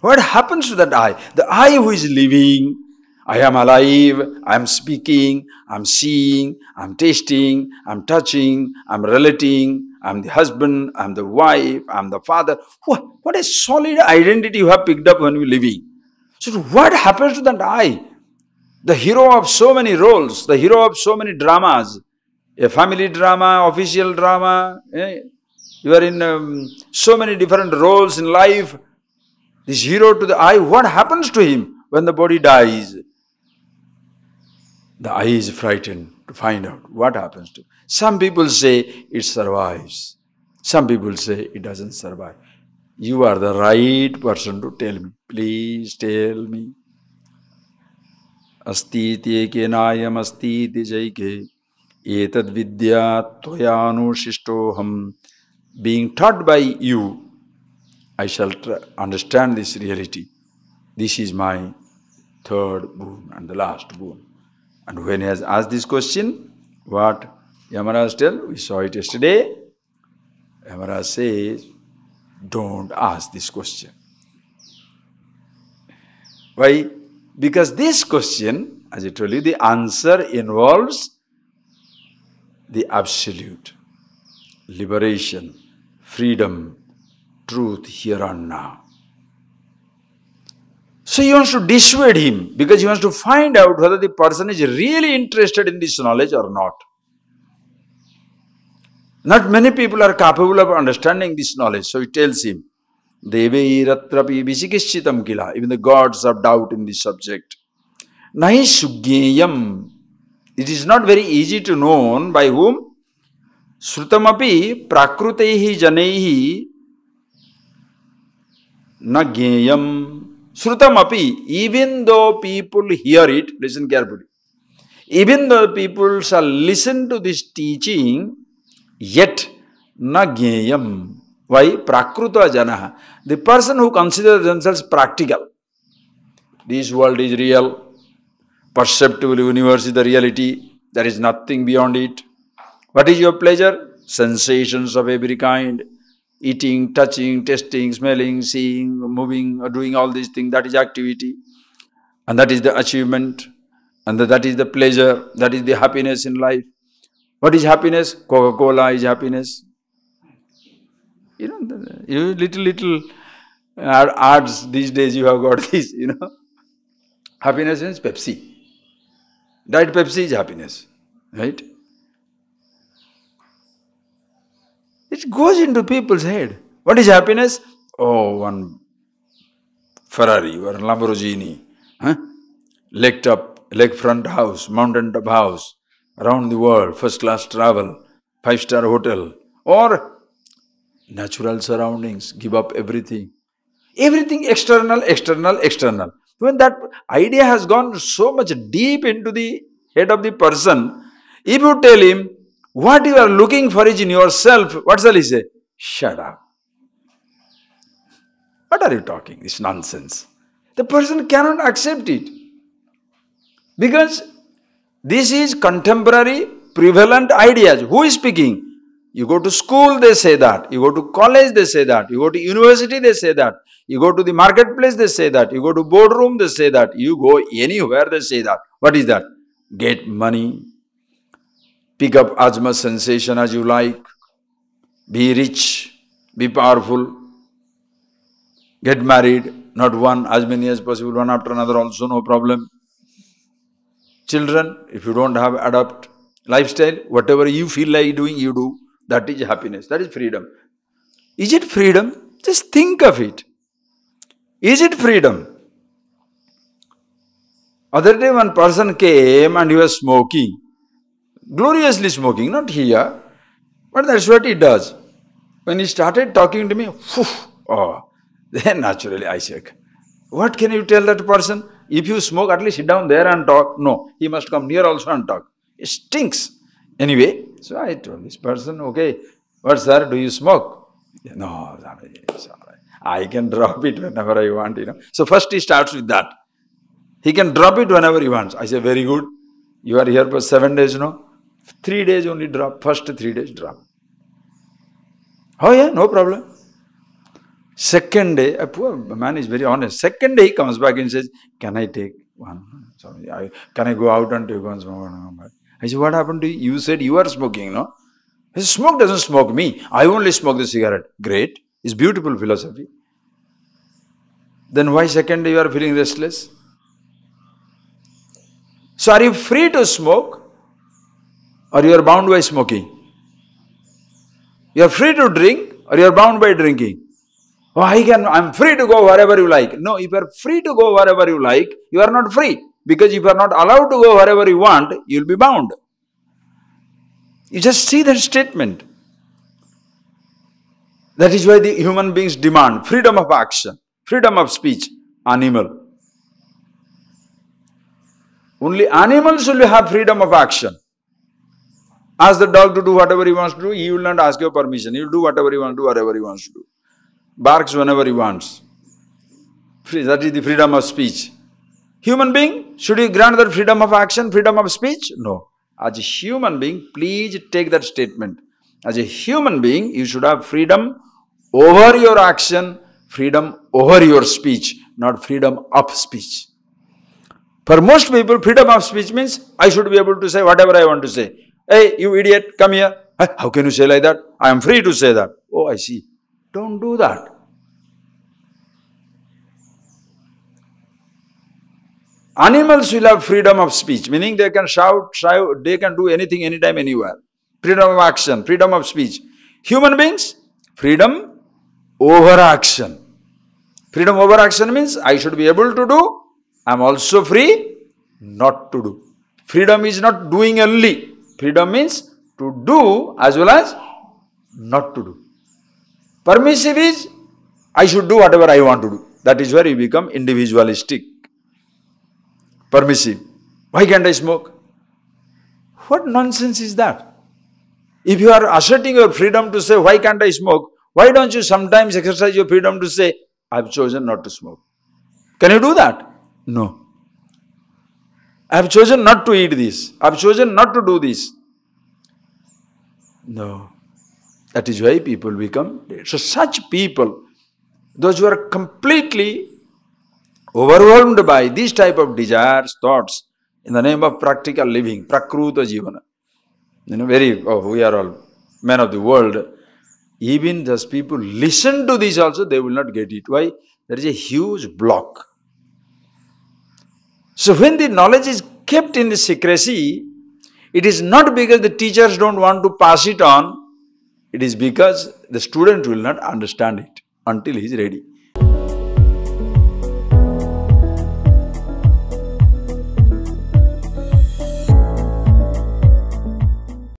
What happens to that I? The I who is living, I am alive, I am speaking, I am seeing, I am tasting, I am touching, I am relating, I am the husband, I am the wife, I am the father. What a solid identity you have picked up when you are living. So what happens to that I? The hero of so many roles, the hero of so many dramas, a family drama, official drama, you are in so many different roles in life. This hero to the I, what happens to him when the body dies? The I is frightened to find out what happens to him. Some people say it survives. Some people say it doesn't survive. You are the right person to tell me. Please tell me. Astiti ekenayam astiti jaike etad vidya toyanushistoham. Being taught by you, I shall understand this reality. This is my third boon and the last boon. And when he has asked this question, what Yamaraj tells, we saw it yesterday, Yamaraj says, don't ask this question. Why? Because this question, as I told you, the answer involves the absolute, liberation, freedom, truth here and now. So he wants to dissuade him because he wants to find out whether the person is really interested in this knowledge or not. Not many people are capable of understanding this knowledge. So he tells him, Devairatrapi visikishchitam kila. Even the gods have doubt in this subject. Nahi sugyeyam. It is not very easy to know by whom. Srutamapi prakrutehi janehi na gyeyam. Srutamapi, even though people hear it, listen carefully. Even though people shall listen to this teaching, yet na gyeyam. Why? Prakruta janaha. The person who considers themselves practical. This world is real. Perceptible universe is the reality. There is nothing beyond it. What is your pleasure? Sensations of every kind. Eating, touching, tasting, smelling, seeing, moving, or doing all these things. That is activity. And that is the achievement. And that is the pleasure. That is the happiness in life. What is happiness? Coca-Cola is happiness. You know, little ads these days you have got this, Happiness is Pepsi. Diet Pepsi is happiness. Right? It goes into people's head. What is happiness? Oh, one Ferrari or a Lamborghini. Lakefront house, mountain top house, around the world, first class travel, 5-star hotel, or natural surroundings, give up everything. Everything external, external, external. When that idea has gone so much deep into the head of the person, if you tell him, what you are looking for is in yourself, what shall he say? Shut up. What are you talking? It's nonsense. The person cannot accept it. Because this is contemporary, prevalent ideas. Who is speaking? You go to school, they say that. You go to college, they say that. You go to university, they say that. You go to the marketplace, they say that. You go to boardroom, they say that. You go anywhere, they say that. What is that? Get money. Pick up as much sensation as you like. Be rich. Be powerful. Get married. Not one, as many as possible. One after another also, no problem. Children, if you don't have adopt lifestyle, whatever you feel like doing, you do. That is happiness. That is freedom. Is it freedom? Just think of it. Is it freedom? Other day one person came and he was smoking. Gloriously smoking, not here. But that's what he does. When he started talking to me, then naturally I said, what can you tell that person? If you smoke, at least sit down there and talk. No, he must come near also and talk. It stinks. Anyway, so I told this person, okay, what sir, do you smoke? No, I can drop it whenever I want, So first he starts with that. He can drop it whenever he wants. I say, very good. You are here for 7 days, 3 days only drop. First 3 days drop. Oh yeah, no problem. Second day, a poor man is very honest. Second day he comes back and says, can I take one? Sorry, can I go out and take one smoke? I said, what happened to you? You said you are smoking, no? He said, smoke doesn't smoke me. I only smoke the cigarette. Great. It's beautiful philosophy. Then why second day you are feeling restless? So are you free to smoke or you are bound by smoking? You are free to drink or you are bound by drinking? Oh, I'm free to go wherever you like. No, if you are free to go wherever you like, you are not free. Because if you are not allowed to go wherever you want, you will be bound. You just see that statement. That is why the human beings demand freedom of action, freedom of speech, animal. Only animals will have freedom of action. Ask the dog to do whatever he wants to do, he will not ask your permission. He will do whatever he wants to do, whatever he wants to do. Barks whenever he wants. That is the freedom of speech. Human being, should you grant that freedom of action, freedom of speech? No. As a human being, please take that statement. As a human being, you should have freedom over your action, freedom over your speech, not freedom of speech. For most people, freedom of speech means I should be able to say whatever I want to say. Hey, you idiot, come here. How can you say like that? I am free to say that. Oh, I see. Don't do that. Animals will have freedom of speech, meaning they can shout, they can do anything, anytime, anywhere. Freedom of action, freedom of speech. Human beings, freedom over action. Freedom over action means I should be able to do, I am also free not to do. Freedom is not doing only. Freedom means to do as well as not to do. Permissive is I should do whatever I want to do. That is where you become individualistic. Permissive. Why can't I smoke? What nonsense is that? If you are asserting your freedom to say, why can't I smoke? Why don't you sometimes exercise your freedom to say, I've chosen not to smoke? Can you do that? No. I have chosen not to eat this. I have chosen not to do this. No. That is why people become dead. So such people, those who are completely overwhelmed by these type of desires, thoughts, in the name of practical living, prakruta jivana. We are all men of the world. Even those people listen to this also, they will not get it. Why? There is a huge block. So when the knowledge is kept in the secrecy, it is not because the teachers don't want to pass it on, it is because the student will not understand it until he is ready.